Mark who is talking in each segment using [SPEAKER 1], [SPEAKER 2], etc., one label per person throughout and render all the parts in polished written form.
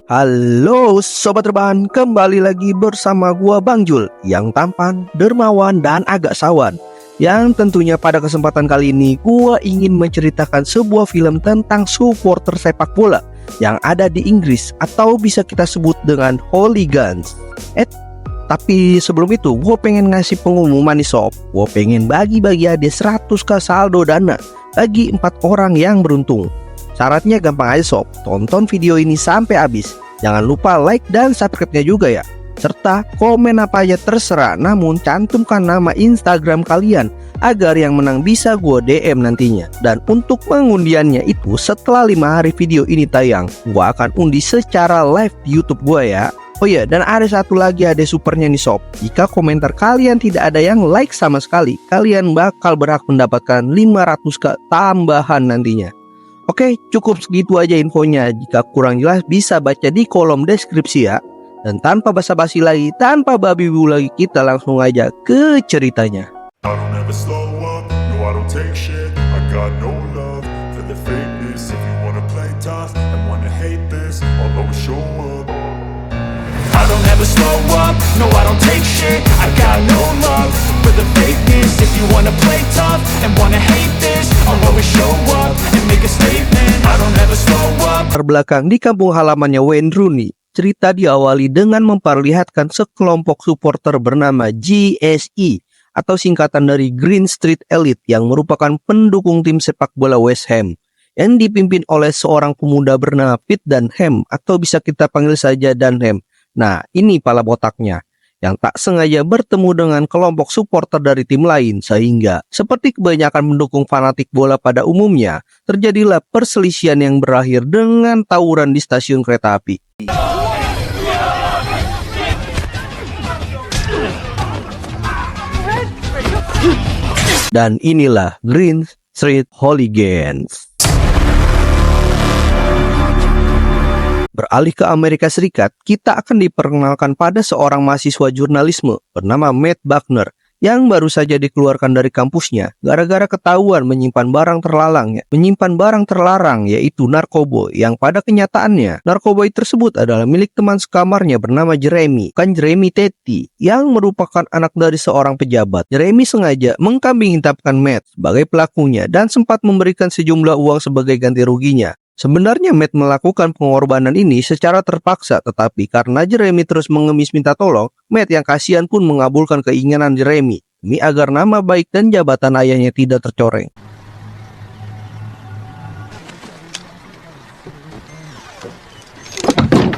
[SPEAKER 1] Halo Sobat Rebahan, kembali lagi bersama gua Bang Jul yang tampan, dermawan, dan agak sawan. Yang tentunya pada kesempatan kali ini gua ingin menceritakan sebuah film tentang supporter sepak bola yang ada di Inggris atau bisa kita sebut dengan hooligans. Tapi sebelum itu gua pengen ngasih pengumuman nih sob. Gua pengen bagi-bagi hadiah 100k saldo dana bagi 4 orang yang beruntung. Syaratnya gampang aja sob, tonton video ini sampai habis. Jangan lupa like dan subscribe-nya juga ya. Serta komen apa aja terserah, namun cantumkan nama Instagram kalian agar yang menang bisa gue DM nantinya. Dan untuk pengundiannya itu setelah 5 hari video ini tayang, gue akan undi secara live di YouTube gue ya. Oh iya, dan ada satu lagi hadiah supernya nih sob. Jika komentar kalian tidak ada yang like sama sekali, kalian bakal berhak mendapatkan 500k tambahan nantinya. Oke, cukup segitu aja infonya. Jika kurang jelas bisa baca di kolom deskripsi ya. Dan tanpa basa-basi lagi, tanpa babi bu lagi, kita langsung aja ke ceritanya.
[SPEAKER 2] I don't ever slow up, no I don't take shit. I got no love for the fakeness. If you wanna play tough and wanna hate this, I'll always show up and make a statement. I don't ever slow up.
[SPEAKER 1] Terbelakang di kampung halamannya Wayne Rooney, cerita diawali dengan memperlihatkan sekelompok supporter bernama GSE atau singkatan dari Green Street Elite yang merupakan pendukung tim sepak bola West Ham yang dipimpin oleh seorang pemuda bernama Pete Dunham atau bisa kita panggil saja Dunham. Nah, ini pala botaknya yang tak sengaja bertemu dengan kelompok supporter dari tim lain sehingga seperti kebanyakan pendukung fanatik bola pada umumnya, terjadilah perselisihan yang berakhir dengan tawuran di stasiun kereta api. Dan inilah Green Street Hooligans. Beralih ke Amerika Serikat, kita akan diperkenalkan pada seorang mahasiswa jurnalisme bernama Matt Buckner yang baru saja dikeluarkan dari kampusnya gara-gara ketahuan menyimpan barang terlarang yaitu narkoba yang pada kenyataannya narkoba tersebut adalah milik teman sekamarnya bernama Jeremy, bukan Jeremy Teti yang merupakan anak dari seorang pejabat. Jeremy sengaja mengkambing hitamkan Matt sebagai pelakunya dan sempat memberikan sejumlah uang sebagai ganti ruginya. Sebenarnya Matt melakukan pengorbanan ini secara terpaksa, tetapi karena Jeremy terus mengemis minta tolong, Matt yang kasihan pun mengabulkan keinginan Jeremy demi agar nama baik dan jabatan ayahnya tidak tercoreng.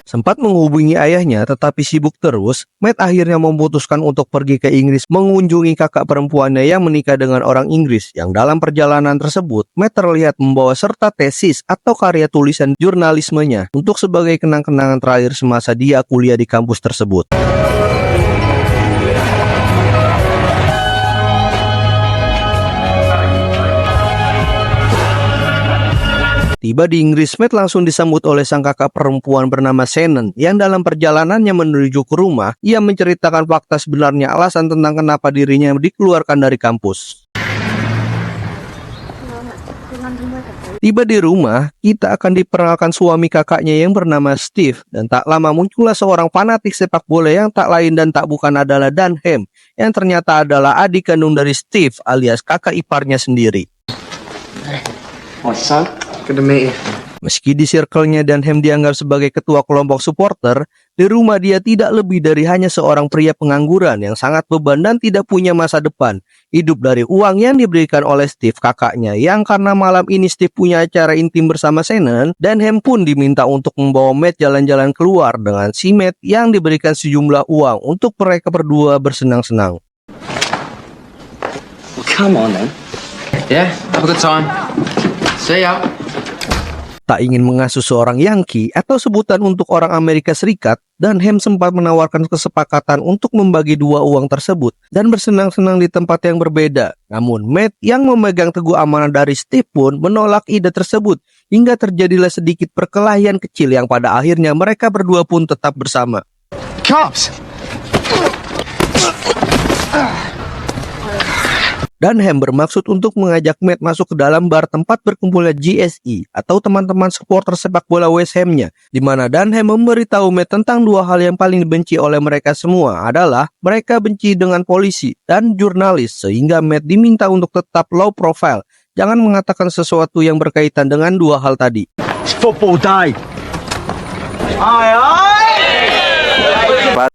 [SPEAKER 1] Sempat menghubungi ayahnya tetapi sibuk terus, Matt akhirnya memutuskan untuk pergi ke Inggris mengunjungi kakak perempuannya yang menikah dengan orang Inggris. Yang dalam perjalanan tersebut, Matt terlihat membawa serta tesis atau karya tulisan jurnalismenya untuk sebagai kenang-kenangan terakhir semasa dia kuliah di kampus tersebut. Tiba di Inggris, Matt langsung disambut oleh sang kakak perempuan bernama Shannon yang dalam perjalanannya menuju ke rumah, ia menceritakan fakta sebenarnya alasan tentang kenapa dirinya dikeluarkan dari kampus. Tiba di rumah, kita akan diperkenalkan suami kakaknya yang bernama Steve dan tak lama muncullah seorang fanatik sepak bola yang tak lain dan tak bukan adalah Dunham yang ternyata adalah adik kandung dari Steve alias kakak iparnya sendiri. Meski di circle-nya Dunham dianggap sebagai ketua kelompok supporter, di rumah dia tidak lebih dari hanya seorang pria pengangguran yang sangat beban dan tidak punya masa depan. Hidup dari uang yang diberikan oleh Steve kakaknya, yang karena malam ini Steve punya acara intim bersama Shannon, Dunham pun diminta untuk membawa Matt jalan-jalan keluar dengan si Matt yang diberikan sejumlah uang untuk mereka berdua bersenang-senang.
[SPEAKER 3] Come on then. Yeah, have a good time. See ya.
[SPEAKER 1] Tak ingin mengasuh seorang Yankee atau sebutan untuk orang Amerika Serikat, Dunham sempat menawarkan kesepakatan untuk membagi dua uang tersebut dan bersenang-senang di tempat yang berbeda. Namun Matt yang memegang teguh amanah dari Steve pun menolak ide tersebut hingga terjadilah sedikit perkelahian kecil yang pada akhirnya mereka berdua pun tetap bersama.
[SPEAKER 3] Cops!
[SPEAKER 1] Dunham bermaksud untuk mengajak Matt masuk ke dalam bar tempat berkumpulnya GSE atau teman-teman supporter sepak bola West Ham-nya, di mana Dunham memberitahu Matt tentang dua hal yang paling dibenci oleh mereka semua adalah mereka benci dengan polisi dan jurnalis, sehingga Matt diminta untuk tetap low profile, jangan mengatakan sesuatu yang berkaitan dengan dua hal tadi.
[SPEAKER 4] It's football day.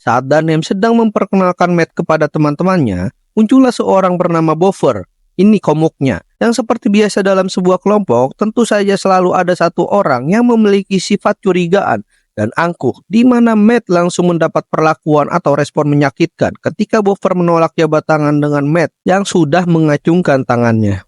[SPEAKER 1] Saat Dunham sedang memperkenalkan Matt kepada teman-temannya, muncullah seorang bernama Boffer. Ini komuknya, yang seperti biasa dalam sebuah kelompok, tentu saja selalu ada satu orang yang memiliki sifat curigaan dan angkuh, di mana Matt langsung mendapat perlakuan atau respon menyakitkan ketika Boffer menolak jabat tangan dengan Matt yang sudah mengacungkan tangannya.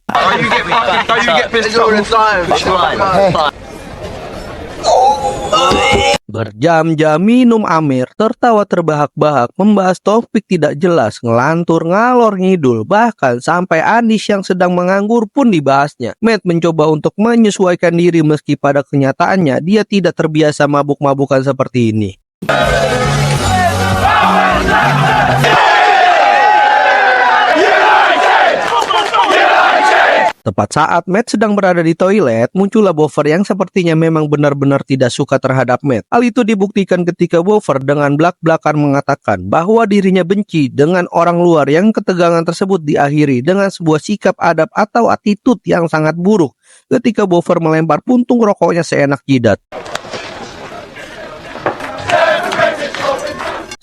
[SPEAKER 1] Berjam-jam minum amer, tertawa terbahak-bahak, membahas topik tidak jelas, ngelantur ngalor ngidul, bahkan sampai Anies yang sedang menganggur pun dibahasnya. Matt mencoba untuk menyesuaikan diri meski pada kenyataannya dia tidak terbiasa mabuk-mabukan seperti ini. Tepat saat Matt sedang berada di toilet, muncullah Boffer yang sepertinya memang benar-benar tidak suka terhadap Matt. Hal itu dibuktikan ketika Boffer dengan belak-belakan mengatakan bahwa dirinya benci dengan orang luar, yang ketegangan tersebut diakhiri dengan sebuah sikap adab atau attitude yang sangat buruk ketika Boffer melempar puntung rokoknya seenak jidat.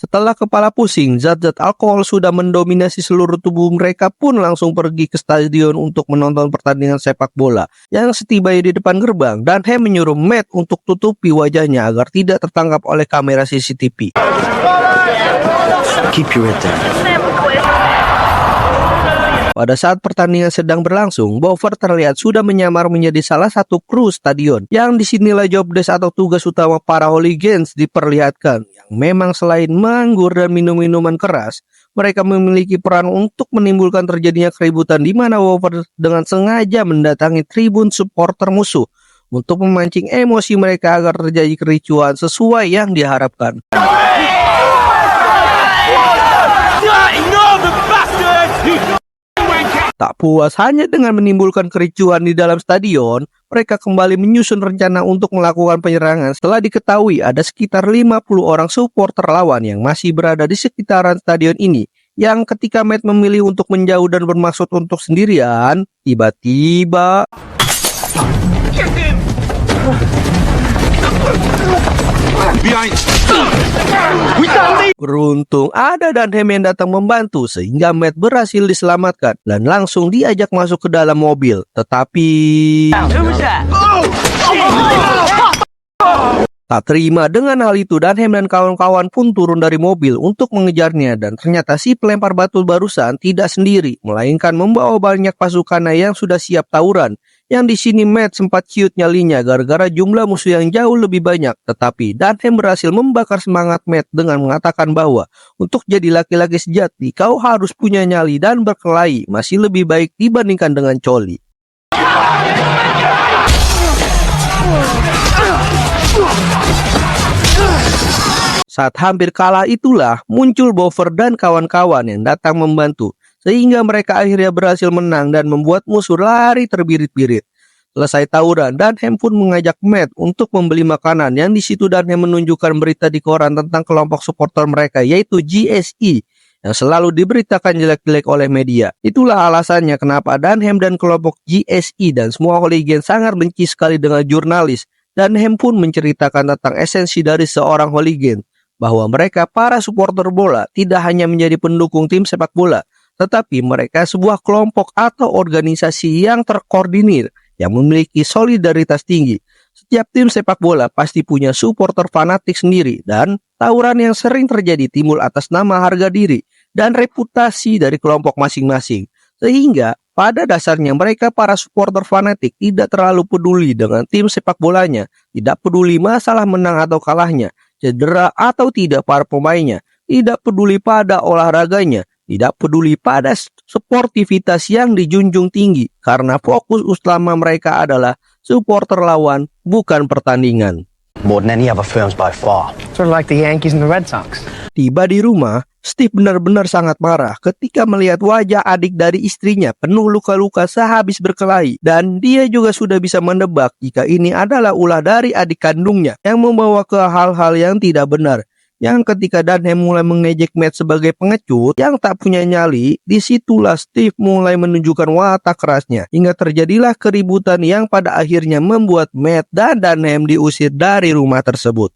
[SPEAKER 1] Setelah kepala pusing, zat-zat alkohol sudah mendominasi seluruh tubuh mereka pun langsung pergi ke stadion untuk menonton pertandingan sepak bola. Yang setibanya di depan gerbang, Dunham menyuruh Matt untuk tutupi wajahnya agar tidak tertangkap oleh kamera CCTV.
[SPEAKER 4] Keep your head down.
[SPEAKER 1] Pada saat pertandingan sedang berlangsung, Boffer terlihat sudah menyamar menjadi salah satu kru stadion, yang disinilah job desk atau tugas utama para hooligans diperlihatkan, yang memang selain menganggur dan minum minuman keras, mereka memiliki peran untuk menimbulkan terjadinya keributan, di mana Boffer dengan sengaja mendatangi tribun supporter musuh untuk memancing emosi mereka agar terjadi kericuhan sesuai yang diharapkan. Tak puas hanya dengan menimbulkan kericuhan di dalam stadion, mereka kembali menyusun rencana untuk melakukan penyerangan setelah diketahui ada sekitar 50 orang supporter lawan yang masih berada di sekitaran stadion ini, yang ketika Matt memilih untuk menjauh dan bermaksud untuk sendirian, tiba-tiba beruntung ada Dunham yang datang membantu sehingga Matt berhasil diselamatkan dan langsung diajak masuk ke dalam mobil. Tetapi tak terima dengan hal itu, Dunham dan kawan-kawan pun turun dari mobil untuk mengejarnya, dan ternyata si pelempar batu barusan tidak sendiri, melainkan membawa banyak pasukannya yang sudah siap tawuran. Yang di sini Matt sempat ciut nyalinya gara-gara jumlah musuh yang jauh lebih banyak. Tetapi Dunham berhasil membakar semangat Matt dengan mengatakan bahwa untuk jadi laki-laki sejati kau harus punya nyali dan berkelahi, masih lebih baik dibandingkan dengan coli. Saat hampir kalah itulah muncul Boffer dan kawan-kawan yang datang membantu, sehingga mereka akhirnya berhasil menang dan membuat musuh lari terbirit-birit. Selesai tawuran, Dunham pun mengajak Matt untuk membeli makanan, yang di situ Dunham menunjukkan berita di koran tentang kelompok supporter mereka, yaitu GSE, yang selalu diberitakan jelek-jelek oleh media. Itulah alasannya kenapa Dunham dan kelompok GSE dan semua hooligan sangat benci sekali dengan jurnalis. Dunham pun menceritakan tentang esensi dari seorang hooligan, bahwa mereka para supporter bola tidak hanya menjadi pendukung tim sepak bola, tetapi mereka sebuah kelompok atau organisasi yang terkoordinir, yang memiliki solidaritas tinggi. Setiap tim sepak bola pasti punya supporter fanatik sendiri, dan tawuran yang sering terjadi timbul atas nama harga diri dan reputasi dari kelompok masing-masing. Sehingga pada dasarnya mereka para supporter fanatik tidak terlalu peduli dengan tim sepak bolanya, tidak peduli masalah menang atau kalahnya, cedera atau tidak para pemainnya, tidak peduli pada olahraganya, tidak peduli pada sportivitas yang dijunjung tinggi, karena fokus utama mereka adalah supporter lawan, bukan pertandingan.
[SPEAKER 4] More than any other firms by far.
[SPEAKER 5] Sort of like the Yankees and the Red Sox.
[SPEAKER 1] Tiba di rumah, Steve benar-benar sangat marah ketika melihat wajah adik dari istrinya penuh luka-luka sehabis berkelahi, dan dia juga sudah bisa menebak jika ini adalah ulah dari adik kandungnya yang membawa ke hal-hal yang tidak benar. Yang ketika Dunham mulai mengejek Matt sebagai pengecut yang tak punya nyali, disitulah Steve mulai menunjukkan watak kerasnya hingga terjadilah keributan yang pada akhirnya membuat Matt dan Dunham diusir dari rumah tersebut.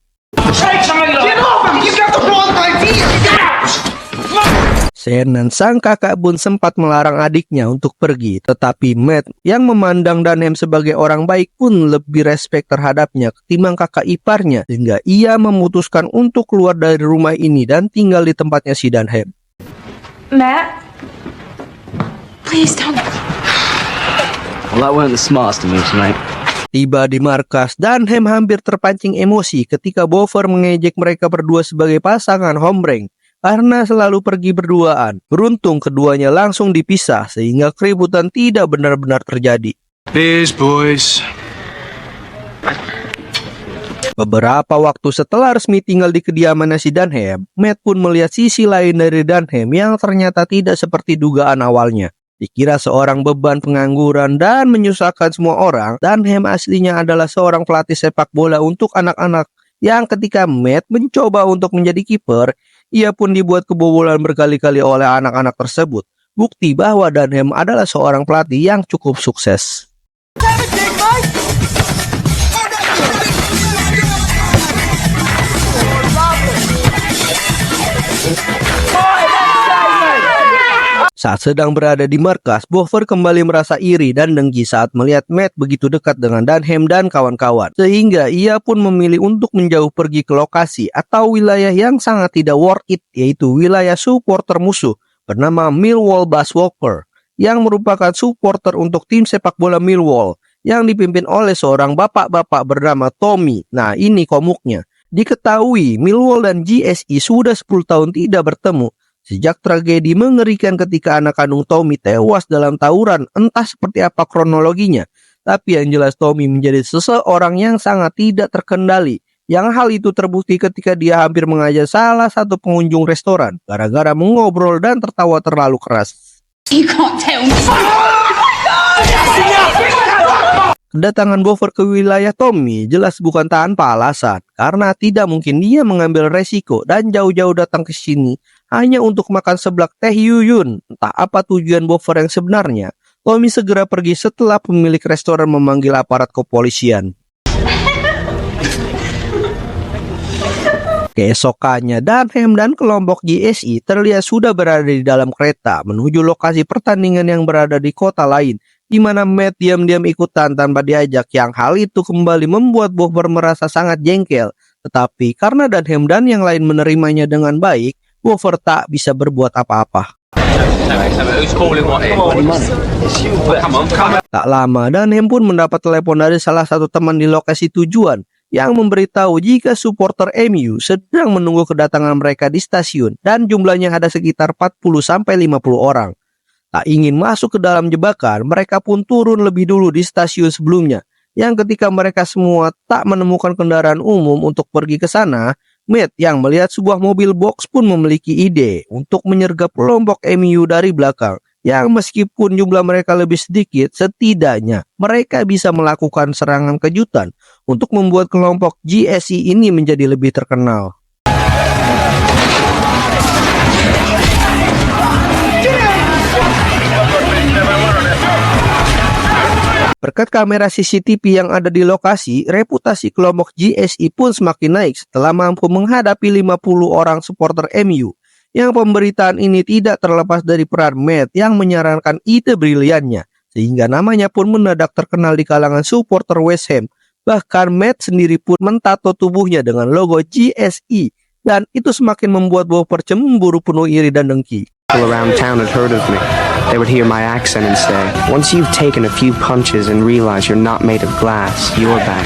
[SPEAKER 1] Shannon, sang kakak pun sempat melarang adiknya untuk pergi, tetapi Matt yang memandang Dunham sebagai orang baik pun lebih respek terhadapnya ketimbang kakak iparnya, sehingga ia memutuskan untuk keluar dari rumah ini dan tinggal di tempatnya si Dunham.
[SPEAKER 4] Matt? Please don't.
[SPEAKER 5] Well, that weren't the smartest of moves, mate.
[SPEAKER 1] Tiba di markas, Dunham hampir terpancing emosi ketika Boffer mengejek mereka berdua sebagai pasangan hombreng karena selalu pergi berduaan. Beruntung keduanya langsung dipisah sehingga keributan tidak benar-benar terjadi.
[SPEAKER 2] Beers, boys.
[SPEAKER 1] Beberapa waktu setelah resmi tinggal di kediamannya si Dunham, Matt pun melihat sisi lain dari Dunham yang ternyata tidak seperti dugaan awalnya. Dikira seorang beban pengangguran dan menyusahkan semua orang, Dunham aslinya adalah seorang pelatih sepak bola untuk anak-anak yang ketika Matt mencoba untuk menjadi kiper, ia pun dibuat kebobolan berkali-kali oleh anak-anak tersebut. Bukti bahwa Dunham adalah seorang pelatih yang cukup sukses. Saat sedang berada di markas, Boffer kembali merasa iri dan dengki saat melihat Matt begitu dekat dengan Dunham dan kawan-kawan. Sehingga ia pun memilih untuk menjauh pergi ke lokasi atau wilayah yang sangat tidak worth it, yaitu wilayah supporter musuh bernama Millwall Bushwalker, yang merupakan supporter untuk tim sepak bola Millwall yang dipimpin oleh seorang bapak-bapak bernama Tommy. Nah, ini komuknya. Diketahui Millwall dan GSI sudah 10 tahun tidak bertemu sejak tragedi mengerikan ketika anak kandung Tommy tewas dalam tawuran. Entah seperti apa kronologinya, tapi yang jelas Tommy menjadi seseorang yang sangat tidak terkendali. Yang hal itu terbukti ketika dia hampir mengajar salah satu pengunjung restoran gara-gara mengobrol dan tertawa terlalu keras.
[SPEAKER 4] You can't tell me.
[SPEAKER 1] Kedatangan Boffer ke wilayah Tommy jelas bukan tanpa alasan, karena tidak mungkin dia mengambil resiko dan jauh-jauh datang ke sini hanya untuk makan seblak teh yuyun. Entah apa tujuan Boffer yang sebenarnya. Tommy segera pergi setelah pemilik restoran memanggil aparat kepolisian. Keesokannya, Dunham dan kelompok GSI terlihat sudah berada di dalam kereta menuju lokasi pertandingan yang berada di kota lain, di mana Matt diam-diam ikutan tanpa diajak, yang hal itu kembali membuat Boffer merasa sangat jengkel. Tetapi karena Dunham dan yang lain menerimanya dengan baik, Boffer tak bisa berbuat apa-apa. Tak lama, Dunham pun mendapat telepon dari salah satu teman di lokasi tujuan yang memberitahu jika supporter MU sedang menunggu kedatangan mereka di stasiun dan jumlahnya ada sekitar 40-50 orang. Tak ingin masuk ke dalam jebakan, mereka pun turun lebih dulu di stasiun sebelumnya. Yang ketika mereka semua tak menemukan kendaraan umum untuk pergi ke sana, Matt yang melihat sebuah mobil box pun memiliki ide untuk menyergap kelompok MU dari belakang. Yang meskipun jumlah mereka lebih sedikit, setidaknya mereka bisa melakukan serangan kejutan untuk membuat kelompok GSI ini menjadi lebih terkenal. Berkat kamera CCTV yang ada di lokasi, reputasi kelompok GSI pun semakin naik setelah mampu menghadapi 50 orang supporter MU. Yang pemberitaan ini tidak terlepas dari peran Matt yang menyarankan ide briliannya, sehingga namanya pun mendadak terkenal di kalangan supporter West Ham. Bahkan Matt sendiri pun mentato tubuhnya dengan logo GSI, dan itu semakin membuat Boffer cemburu penuh iri dan dengki.
[SPEAKER 6] People around town had heard of me. They would hear my accent and say, once you've taken a few punches and realize you're not made of glass, you're back.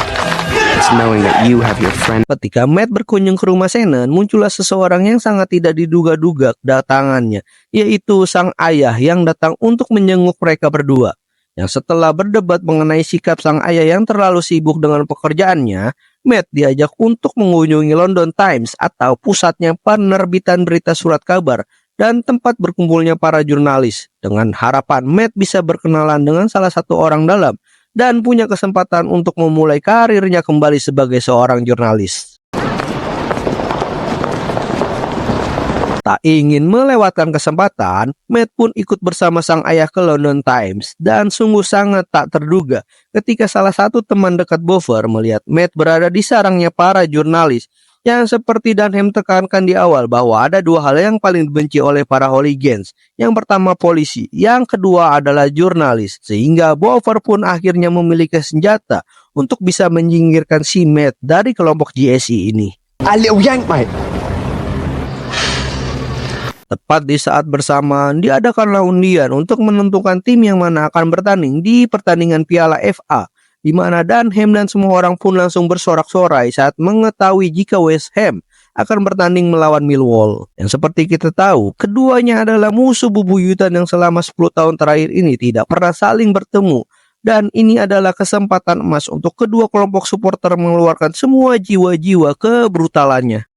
[SPEAKER 6] It's knowing that you have your friend.
[SPEAKER 1] Ketika Matt berkunjung ke rumah Shannon, muncullah seseorang yang sangat tidak diduga-duga kedatangannya, yaitu sang ayah yang datang untuk menjenguk mereka berdua. Yang setelah berdebat mengenai sikap sang ayah yang terlalu sibuk dengan pekerjaannya, Matt diajak untuk mengunjungi London Times atau pusatnya penerbitan berita surat kabar dan tempat berkumpulnya para jurnalis, dengan harapan Matt bisa berkenalan dengan salah satu orang dalam dan punya kesempatan untuk memulai karirnya kembali sebagai seorang jurnalis. Tak ingin melewatkan kesempatan, Matt pun ikut bersama sang ayah ke London Times dan sungguh sangat tak terduga ketika salah satu teman dekat Boffer melihat Matt berada di sarangnya para jurnalis yang seperti Dunham tekankan di awal bahwa ada dua hal yang paling dibenci oleh para hooligans. Yang pertama polisi, yang kedua adalah jurnalis, sehingga Boffer pun akhirnya memiliki senjata untuk bisa menyingkirkan si Matt dari kelompok GSE ini.
[SPEAKER 6] A little yank, mate.
[SPEAKER 1] Tepat di saat bersamaan diadakanlah undian untuk menentukan tim yang mana akan bertanding di pertandingan Piala FA, di mana Dunham dan semua orang pun langsung bersorak-sorai saat mengetahui jika West Ham akan bertanding melawan Millwall. Yang seperti kita tahu, keduanya adalah musuh bebuyutan yang selama 10 tahun terakhir ini tidak pernah saling bertemu. Dan ini adalah kesempatan emas untuk kedua kelompok supporter mengeluarkan semua jiwa-jiwa kebrutalannya.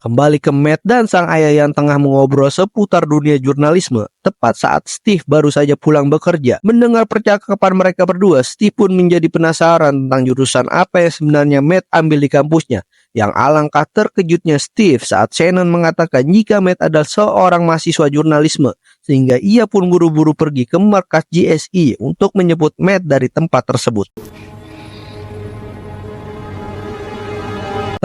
[SPEAKER 1] Kembali ke Matt dan sang ayah yang tengah mengobrol seputar dunia jurnalisme. Tepat saat Steve baru saja pulang bekerja. Mendengar percakapan mereka berdua, Steve pun menjadi penasaran tentang jurusan apa yang sebenarnya Matt ambil di kampusnya. Yang alangkah terkejutnya Steve saat Shannon mengatakan jika Matt adalah seorang mahasiswa jurnalisme. Sehingga ia pun buru-buru pergi ke markas GSE untuk menyebut Matt dari tempat tersebut.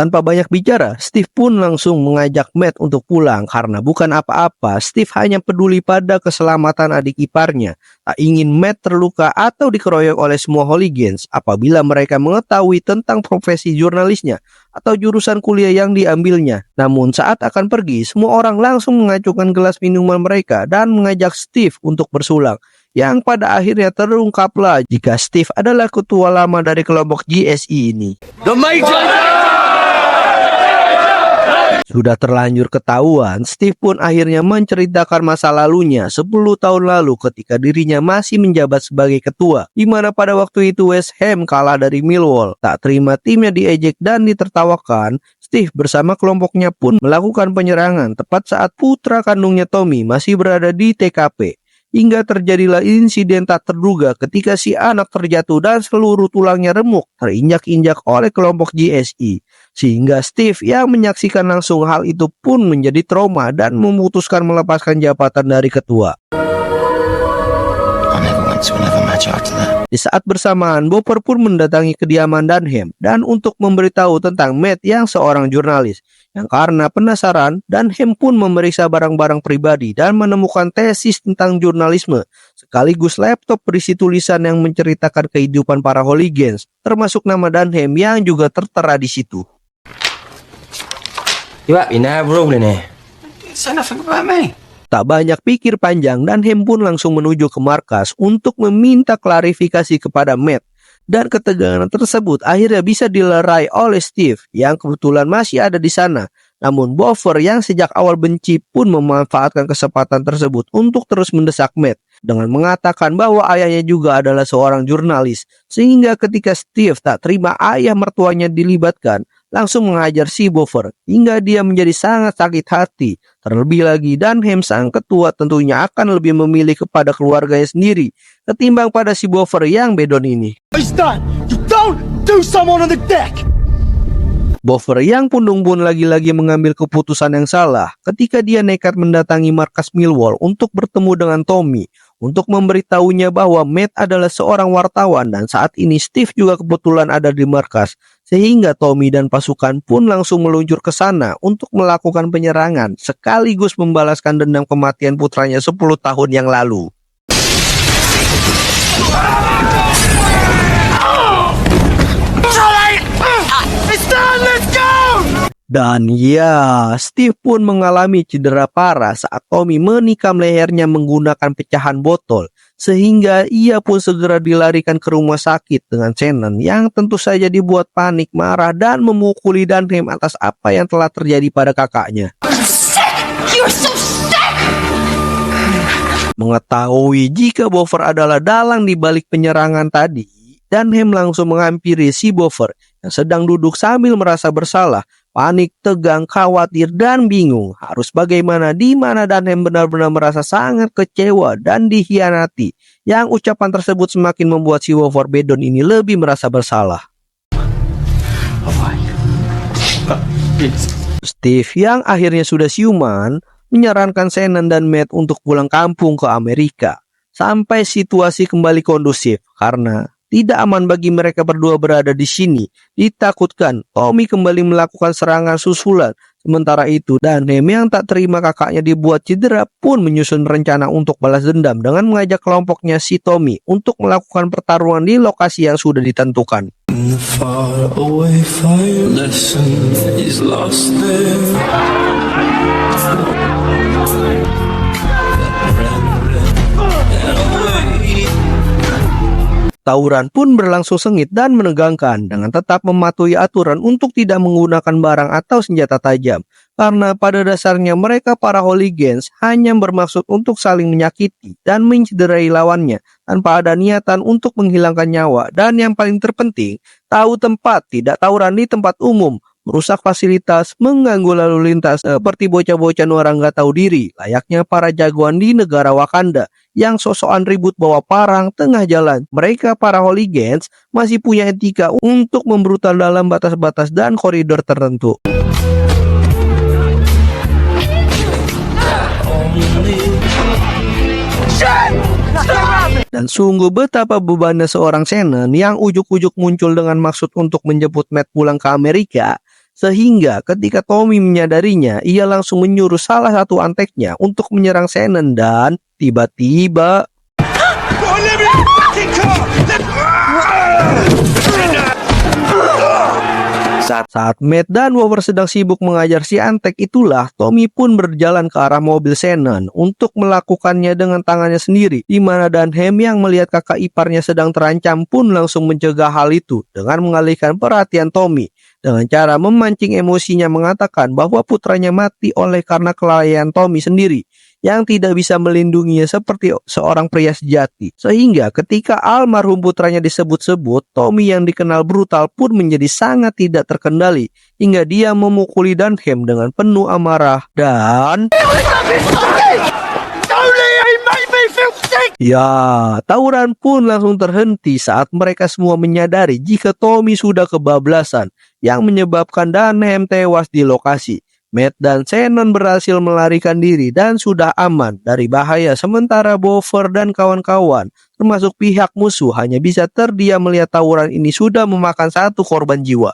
[SPEAKER 1] Tanpa banyak bicara, Steve pun langsung mengajak Matt untuk pulang karena bukan apa-apa, Steve hanya peduli pada keselamatan adik iparnya. Tak ingin Matt terluka atau dikeroyok oleh semua hooligans apabila mereka mengetahui tentang profesi jurnalisnya atau jurusan kuliah yang diambilnya. Namun saat akan pergi, semua orang langsung mengacukan gelas minuman mereka dan mengajak Steve untuk bersulang. Yang pada akhirnya terungkaplah jika Steve adalah ketua lama dari kelompok GSE ini. Sudah terlanjur ketahuan, Steve pun akhirnya menceritakan masa lalunya 10 tahun lalu ketika dirinya masih menjabat sebagai ketua, di mana pada waktu itu West Ham kalah dari Millwall. Tak terima timnya diejek dan ditertawakan, Steve bersama kelompoknya pun melakukan penyerangan tepat saat putra kandungnya Tommy masih berada di TKP. Hingga terjadilah insiden tak terduga ketika si anak terjatuh dan seluruh tulangnya remuk terinjak-injak oleh kelompok GSE. Sehingga Steve yang menyaksikan langsung hal itu pun menjadi trauma dan memutuskan melepaskan jabatan dari ketua. Di saat bersamaan, Boffer pun mendatangi kediaman Dunham dan untuk memberitahu tentang Matt yang seorang jurnalis. Yang karena penasaran, Dunham pun memeriksa barang-barang pribadi dan menemukan tesis tentang jurnalisme, sekaligus laptop berisi tulisan yang menceritakan kehidupan para hooligans, termasuk nama Dunham yang juga tertera di situ. Tak banyak pikir panjang, Dunham pun langsung menuju ke markas untuk meminta klarifikasi kepada Matt. Dan ketegangan tersebut akhirnya bisa dilerai oleh Steve yang kebetulan masih ada di sana. Namun Boffer yang sejak awal benci pun memanfaatkan kesempatan tersebut untuk terus mendesak Matt dengan mengatakan bahwa ayahnya juga adalah seorang jurnalis. Sehingga ketika Steve tak terima ayah mertuanya dilibatkan, langsung mengajar si Boffer hingga dia menjadi sangat sakit hati. Terlebih lagi Dunham sang ketua tentunya akan lebih memilih kepada keluarganya sendiri ketimbang pada si Boffer yang bedon ini. Boffer yang pun lagi-lagi mengambil keputusan yang salah ketika dia nekat mendatangi markas Millwall untuk bertemu dengan Tommy untuk memberitahunya bahwa Matt adalah seorang wartawan dan saat ini Steve juga kebetulan ada di markas. Sehingga Tommy dan pasukan pun langsung meluncur ke sana untuk melakukan penyerangan sekaligus membalaskan dendam kematian putranya 10 tahun yang lalu. Dan ya, Steve pun mengalami cedera parah saat Tommy menikam lehernya menggunakan pecahan botol, sehingga ia pun segera dilarikan ke rumah sakit dengan Shannon yang tentu saja dibuat panik, marah, dan memukuli Dunham atas apa yang telah terjadi pada kakaknya. Mengetahui jika Boffer adalah dalang di balik penyerangan tadi, Dunham langsung menghampiri si Boffer yang sedang duduk sambil merasa bersalah, panik, tegang, khawatir, dan bingung harus bagaimana, di mana Dunham benar-benar merasa sangat kecewa dan dikhianati. Yang ucapan tersebut semakin membuat si Wolver Bedon ini lebih merasa bersalah. Steve yang akhirnya sudah siuman menyarankan Shannon dan Matt untuk pulang kampung ke Amerika sampai situasi kembali kondusif, karena tidak aman bagi mereka berdua berada di sini. Ditakutkan Tommy kembali melakukan serangan susulan. Sementara itu, Dunham yang tak terima kakaknya dibuat cedera pun menyusun rencana untuk balas dendam dengan mengajak kelompoknya si Tommy untuk melakukan pertarungan di lokasi yang sudah ditentukan.
[SPEAKER 7] In the far away fire lesson is lost there.
[SPEAKER 1] Tawuran pun berlangsung sengit dan menegangkan dengan tetap mematuhi aturan untuk tidak menggunakan barang atau senjata tajam. Karena pada dasarnya mereka para hooligans hanya bermaksud untuk saling menyakiti dan mencederai lawannya tanpa ada niatan untuk menghilangkan nyawa. Dan yang paling terpenting, tahu tempat, tidak tawuran di tempat umum, merusak fasilitas, mengganggu lalu lintas seperti bocah-bocah orang gak tahu diri, layaknya para jagoan di negara Wakanda yang sosokan ribut bawa parang tengah jalan. Mereka para hooligans masih punya etika untuk membrutal dalam batas-batas dan koridor tertentu. Dan sungguh betapa bebannya seorang Shannon yang ujuk-ujuk muncul dengan maksud untuk menjemput Matt pulang ke Amerika, sehingga ketika Tommy menyadarinya, ia langsung menyuruh salah satu anteknya untuk menyerang Shannon dan tiba-tiba saat Matt dan Wolver sedang sibuk mengajar si antek itulah, Tommy pun berjalan ke arah mobil Shannon untuk melakukannya dengan tangannya sendiri, di mana Dunham yang melihat kakak iparnya sedang terancam pun langsung mencegah hal itu dengan mengalihkan perhatian Tommy dengan cara memancing emosinya, mengatakan bahwa putranya mati oleh karena kelalaian Tommy sendiri yang tidak bisa melindunginya seperti seorang pria sejati. Sehingga ketika almarhum putranya disebut-sebut, Tommy yang dikenal brutal pun menjadi sangat tidak terkendali hingga dia memukuli Dunham dengan penuh amarah dan ya, tawuran pun langsung terhenti saat mereka semua menyadari jika Tommy sudah kebablasan yang menyebabkan Dunham tewas di lokasi. Matt dan Shannon berhasil melarikan diri dan sudah aman dari bahaya, sementara Boffer dan kawan-kawan termasuk pihak musuh hanya bisa terdiam melihat tawuran ini sudah memakan satu korban jiwa.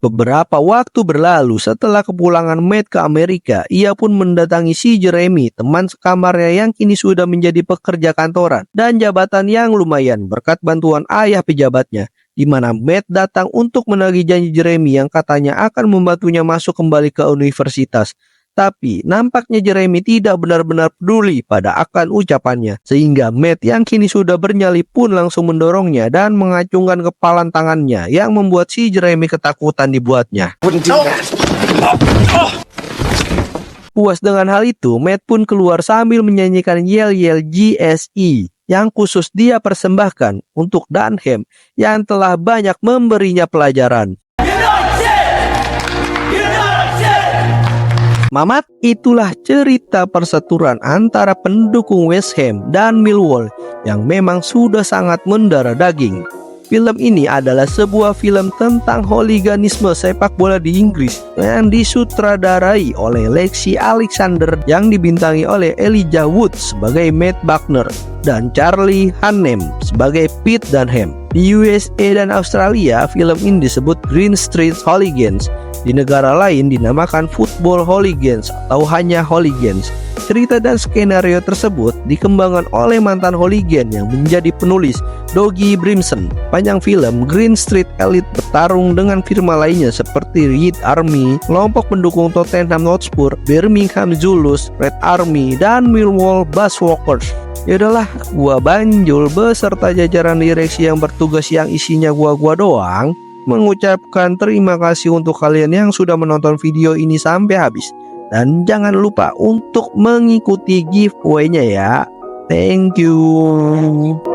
[SPEAKER 1] Beberapa waktu berlalu setelah kepulangan Matt ke Amerika, ia pun mendatangi si Jeremy, teman sekamarnya yang kini sudah menjadi pekerja kantoran dan jabatan yang lumayan berkat bantuan ayah pejabatnya, di mana Matt datang untuk menagih janji Jeremy yang katanya akan membantunya masuk kembali ke universitas. Tapi nampaknya Jeremy tidak benar-benar peduli pada akan ucapannya, sehingga Matt yang kini sudah bernyali pun langsung mendorongnya dan mengacungkan kepalan tangannya yang membuat si Jeremy ketakutan dibuatnya. Puas dengan hal itu, Matt pun keluar sambil menyanyikan yel-yel GSE yang khusus dia persembahkan untuk Dunham yang telah banyak memberinya pelajaran. Mamat, itulah cerita perseturuan antara pendukung West Ham dan Millwall yang memang sudah sangat mendarah daging. Film ini adalah sebuah film tentang hooliganisme sepak bola di Inggris yang disutradarai oleh Lexi Alexander yang dibintangi oleh Elijah Wood sebagai Matt Buckner dan Charlie Hunnam sebagai Pete Dunham. Di USA dan Australia, film ini disebut Green Street Hooligans. Di negara lain dinamakan Football Hooligans atau hanya Hooligans. Cerita dan skenario tersebut dikembangkan oleh mantan hooligan yang menjadi penulis, Dougie Brimson. Panjang film Green Street Elite bertarung dengan firma lainnya seperti Red Army, kelompok pendukung Tottenham Hotspur, Birmingham Zulus, Red Army, dan Millwall Bushwalkers. Yaudahlah, gua Banjul beserta jajaran direksi yang bertugas yang isinya gua doang mengucapkan terima kasih untuk kalian yang sudah menonton video ini sampai habis. Dan jangan lupa untuk mengikuti giveaway-nya ya. Thank you.